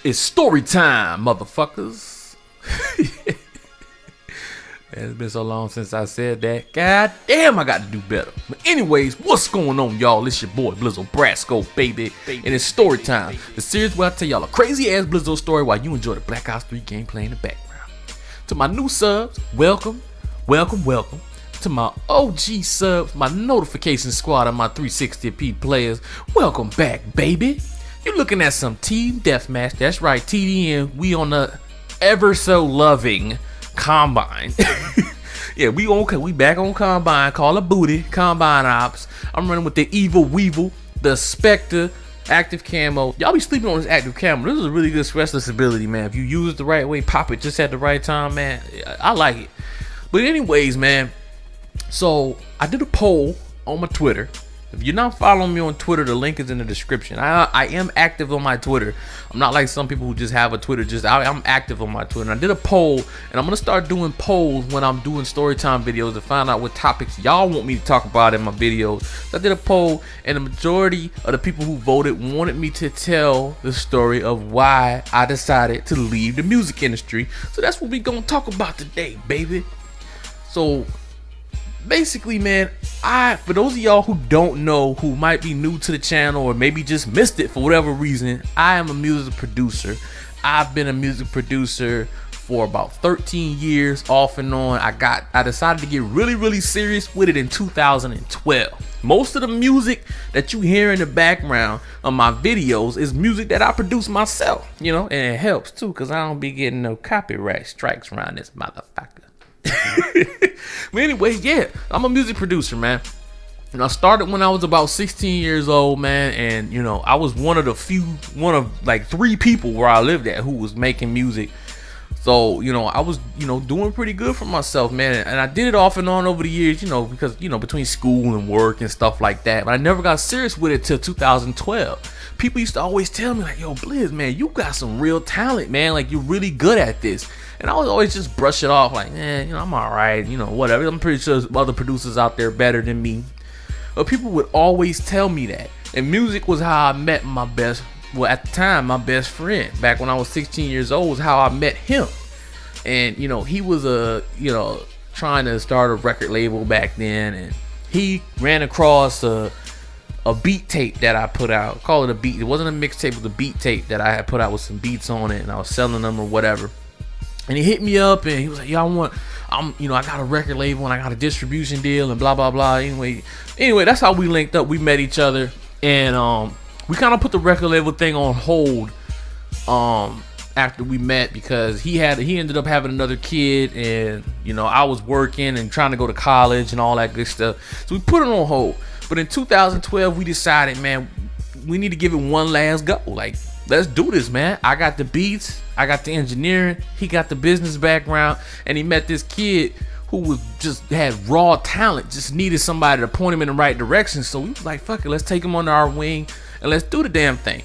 It's story time, motherfuckers. Man, it's been so long since I said that. God damn, I got to do better. But anyways, what's going on, y'all? It's your boy, Blizzo Brasco, baby. And it's story time. The series where I tell y'all a crazy-ass Blizzo story while you enjoy the Black Ops 3 gameplay in the background. To my new subs, welcome, welcome, welcome. To my OG subs, my notification squad of my 360p players, welcome back, baby. You're looking at some team deathmatch. That's right, TDM. We on the ever so loving Combine. Yeah, we back on Combine. Call it booty. Combine ops. I'm running with the Evil Weevil, the Spectre, active camo. Y'all be sleeping on this active camo. This is a really good stressless ability, man. If you use it the right way, pop it just at the right time, man. I like it. But anyways, man. So I did a poll on my Twitter. If you're not following me on Twitter, the link is in the description. I am active on my Twitter. I'm not like some people who just have a Twitter. I'm active on my Twitter. And I did a poll, and I'm gonna start doing polls when I'm doing storytime videos to find out what topics y'all want me to talk about in my videos. So I did a poll, and the majority of the people who voted wanted me to tell the story of why I decided to leave the music industry. So that's what we gonna talk about today, baby. So basically, man, for those of y'all who don't know, who might be new to the channel or maybe just missed it for whatever reason, I am a music producer. I've been a music producer for about 13 years off and on. I decided to get really serious with it in 2012. Most of the music that you hear in the background of my videos is music that I produce myself, you know, and it helps too because I don't be getting no copyright strikes around this motherfucker. But anyway, yeah, I'm a music producer, man. And I started when I was about 16 years old, man. And you know, I was one of like 3 people where I lived at who was making music. So, you know, I was, doing pretty good for myself, man. And I did it off and on over the years, because, between school and work and stuff like that. But I never got serious with it till 2012. People used to always tell me, like, yo, Blizz, man, you got some real talent, man. Like, you're really good at this. And I would always just brush it off like, I'm all right, whatever. I'm pretty sure there's other producers out there better than me. But people would always tell me that. And music was how I met at the time, my best friend. Back when I was 16 years old was how I met him. And, he was trying to start a record label back then. And he ran across a beat tape that I put out. Call it a beat. It wasn't a mixtape, it was a beat tape that I had put out with some beats on it. And I was selling them or whatever. And he hit me up and he was like, yo, I got a record label and I got a distribution deal and blah, blah, blah. Anyway, that's how we linked up. We met each other and we kind of put the record label thing on hold after we met because he ended up having another kid and, I was working and trying to go to college and all that good stuff. So we put it on hold. But in 2012, we decided, man, we need to give it one last go. Like, let's do this, man. I got the beats, I got the engineering, he got the business background, and he met this kid who had raw talent, just needed somebody to point him in the right direction. So we was like, fuck it, let's take him under our wing and let's do the damn thing.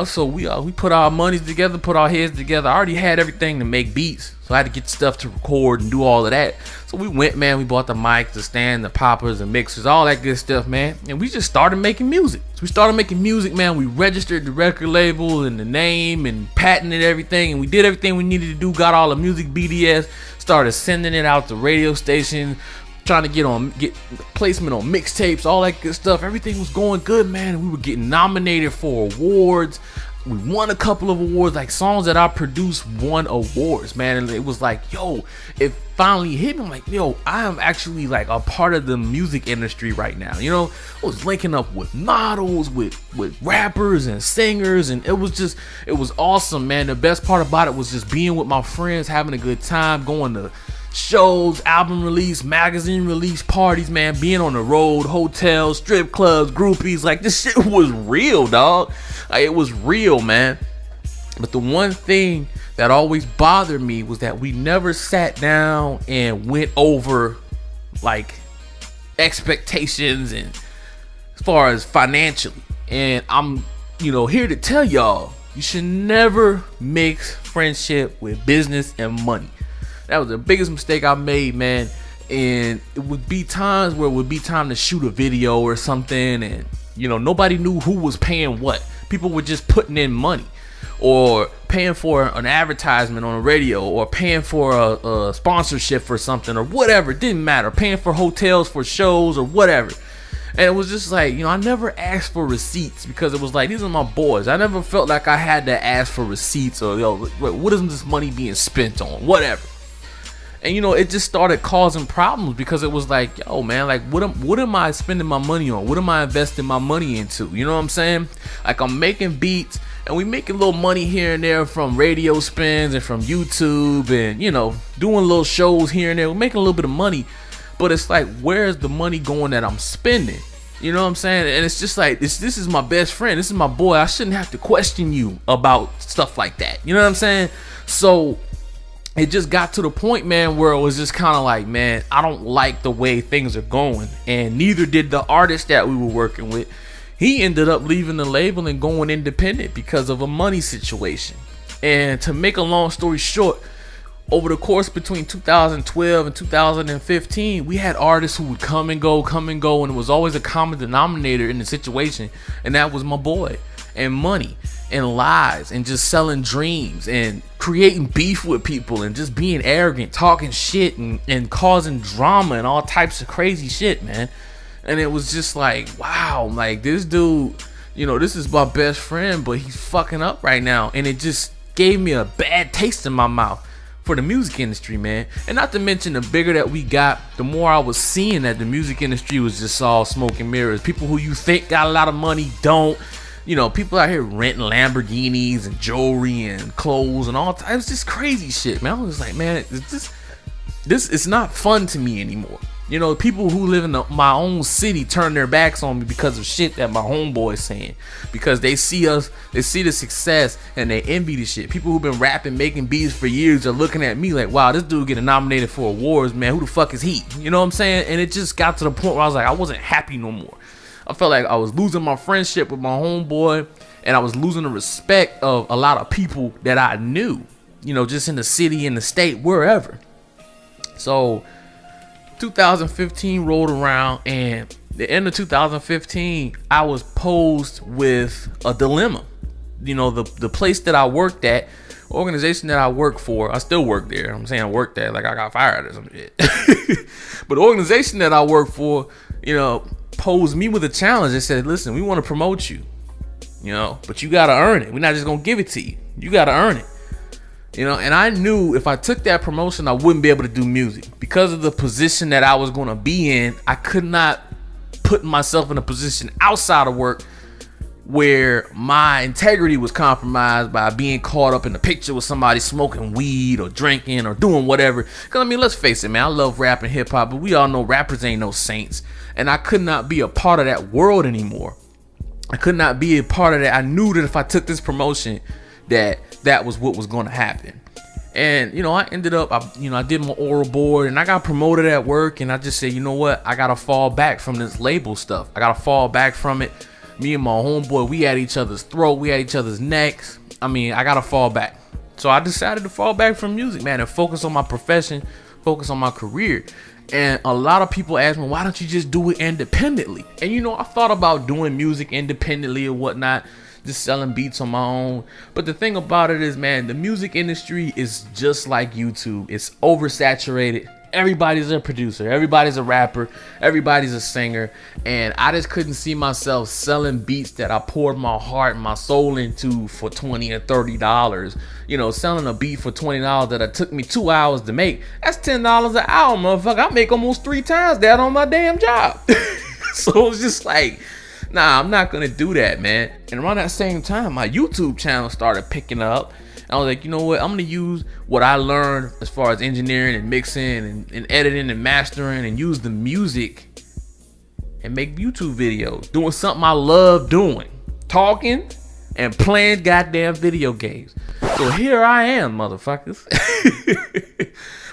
So we put our monies together, put our heads together. I already had everything to make beats, so I had to get stuff to record and do all of that. So we went, man, we bought the mic, the stand, the poppers, the mixers, all that good stuff, man. And we just started making music. So we started making music, man. We registered the record label and the name and patented everything. And we did everything we needed to do, got all the music BDS, started sending it out to radio stations, trying to get placement on mixtapes, all that good stuff. Everything was going good, man. And we were getting nominated for awards. We won a couple of awards, like songs that I produced won awards, man. And it was like, yo, it finally hit me. I'm like, yo, I am actually like a part of the music industry right now. I was linking up with models, with rappers and singers, and it was awesome, man. The best part about it was just being with my friends, having a good time, going to shows, album release, magazine release, parties, man, being on the road, hotels, strip clubs, groupies. Like, this shit was real, dog. Like, it was real, man. But the one thing that always bothered me was that we never sat down and went over like expectations and as far as financially. And I'm here to tell y'all, you should never mix friendship with business and money. That was the biggest mistake I made, man. And it would be times where it would be time to shoot a video or something, and nobody knew who was paying what. People were just putting in money or paying for an advertisement on a radio, or paying for a sponsorship for something, or whatever. It didn't matter. Paying for hotels for shows or whatever. And it was just like, I never asked for receipts, because it was like, these are my boys. I never felt like I had to ask for receipts, or what is this money being spent on, whatever. And it just started causing problems, because it was like, yo man, like what am I spending my money on? What am I investing my money into? You know what I'm saying? Like, I'm making beats, and we making a little money here and there from radio spins and from YouTube, and doing little shows here and there. We're making a little bit of money, but it's like, where's the money going that I'm spending? You know what I'm saying? And it's just like, this is my best friend. This is my boy. I shouldn't have to question you about stuff like that. You know what I'm saying? So it just got to the point, man, where it was just kind of like, man, I don't like the way things are going. And neither did the artist that we were working with. He ended up leaving the label and going independent because of a money situation. And to make a long story short, over the course between 2012 and 2015, we had artists who would come and go, and it was always a common denominator in the situation, and that was my boy. And money and lies and just selling dreams and creating beef with people and just being arrogant, talking shit and causing drama and all types of crazy shit, man. And it was just like, wow, like, this dude, this is my best friend, but he's fucking up right now. And it just gave me a bad taste in my mouth for the music industry, man. And not to mention, the bigger that we got, the more I was seeing that the music industry was just all smoke and mirrors. People who you think got a lot of money don't. People out here renting Lamborghinis and jewelry and clothes and all types. It was just crazy shit, man. I was like, man, this is not fun to me anymore. People who live in my own city turn their backs on me because of shit that my homeboy's saying. Because they see the success, and they envy the shit. People who've been rapping, making beats for years are looking at me like, wow, this dude getting nominated for awards, man. Who the fuck is he? You know what I'm saying? And it just got to the point where I was like, I wasn't happy no more. I felt like I was losing my friendship with my homeboy, and I was losing the respect of a lot of people that I knew, just in the city, in the state, wherever. So 2015 rolled around, and the end of 2015, I was posed with a dilemma. The place that I worked at, organization that I work for, I still work there. I'm saying I worked there like I got fired or some shit. But the organization that I work for, posed me with a challenge. They said, listen, we want to promote you, but you got to earn it. We're not just going to give it to you. You got to earn it. And I knew if I took that promotion, I wouldn't be able to do music. Because of the position that I was going to be in, I could not put myself in a position outside of work where my integrity was compromised by being caught up in the picture with somebody smoking weed or drinking or doing whatever. Because, let's face it, man, I love rap and hip hop, but we all know rappers ain't no saints. And I could not be a part of that world anymore. I could not be a part of that. I knew that if I took this promotion, that was what was going to happen. And I ended up, I did my oral board, and I got promoted at work, and I just said, you know what, I gotta fall back from this label stuff. I gotta fall back from it. Me and my homeboy, we had each other's throat, we had each other's necks. I gotta fall back. So I decided to fall back from music, man, and focus on my profession, focus on my career. And a lot of people ask me, why don't you just do it independently? And I thought about doing music independently or whatnot, just selling beats on my own. But the thing about it is, man, the music industry is just like YouTube. It's oversaturated. Everybody's a producer, everybody's a rapper, everybody's a singer, and I just couldn't see myself selling beats that I poured my heart and my soul into for $20 or $30. Selling a beat for $20 that it took me 2 hours to make. That's $10 an hour, motherfucker. I make almost 3 times that on my damn job. So it's just like, nah, I'm not gonna do that, man. And around that same time, my YouTube channel started picking up. I was like, you know what? I'm gonna use what I learned as far as engineering and mixing and editing and mastering, and use the music and make YouTube videos, doing something I love doing, talking and playing goddamn video games. So here I am, motherfuckers.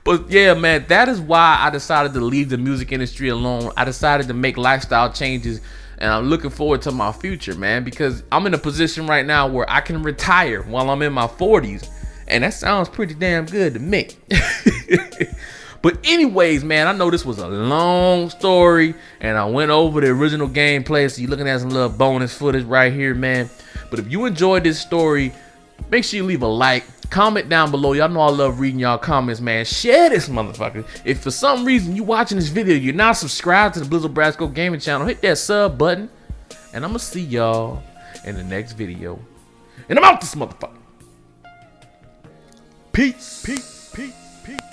But yeah, man, that is why I decided to leave the music industry alone. I decided to make lifestyle changes. And I'm looking forward to my future, man, because I'm in a position right now where I can retire while I'm in my 40s. And that sounds pretty damn good to me. But anyways, man, I know this was a long story, and I went over the original gameplay. So you're looking at some little bonus footage right here, man. But if you enjoyed this story, Make sure you leave a like. Comment down below. Y'all know I love reading y'all comments, man. Share this motherfucker. If for some reason you watching this video, you're not subscribed to the Blizzle Brasco Gaming channel, hit that sub button. And I'm going to see y'all in the next video. And I'm out this motherfucker. Peace. Peace. Peace. Peace.